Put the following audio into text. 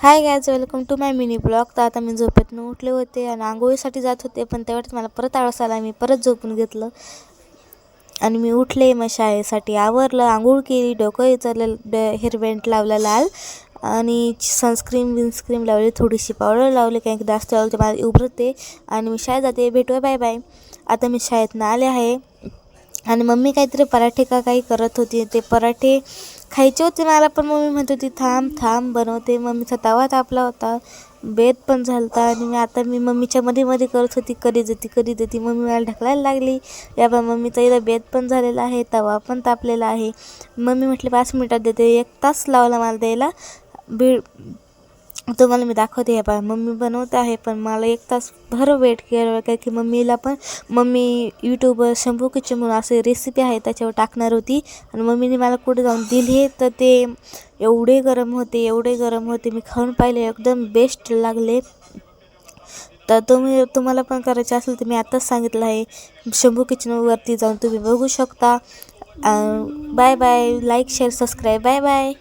High guys, welcome to my mini blog. तर आता मी झोपेतून उठले होते आणि आंघोळीसाठी जात होते, पण तेवढ्यात मला परत आळस आला. मी परत झोपून घेतलं आणि मी उठले. मग शाळेसाठी आवरलं, आंघोळ केली, डोकं विचारलं, हेअरबँड लावला लाल आणि विन्स्क्रीम लावली, थोडीशी पावडर लावली, काही जास्त लावली तर मला उभरते. आणि मी शाळेत जाते. भेटूया, बाय बाय. आता मी शाळेतनं आले आहे आणि मम्मी काहीतरी पराठे का काही करत होती. ते पराठे खायचे होते मला, पण मम्मी म्हणत होती थांब थांब बनवते. मम्मीचा तवा तापला होता, बेत पण झालता आणि मी मम्मीच्या मध्ये करत होती, कधी देती. मम्मी मला ढकलायला लागली. या बा, मम्मीचा इथं बेत पण झालेला आहे, तवा पण तापलेला आहे. मम्मी म्हटली 5 मिनिटात देते. 1 तास लावला मला द्यायला. तुम्हाला मी दाखवते. आहे पहा, मम्मी बनवते आहे, पण मला 1 तास भर वेट केलं, काय की मम्मी यूट्यूबवर शंभू किचन म्हणून असे रेसिपी आहे त्याच्यावर टाकणार होती आणि मम्मीने मला कुठे जाऊन दिले. तर ते एवढे गरम होते. मी खाऊन पाहिले, एकदम बेस्ट लागले. तर तुम्हाला पण करायचे असेल तर मी आत्ताच सांगितलं आहे, शंभू किचनवरती जाऊन तुम्ही बघू शकता. Bye bye. Like share subscribe. Bye bye.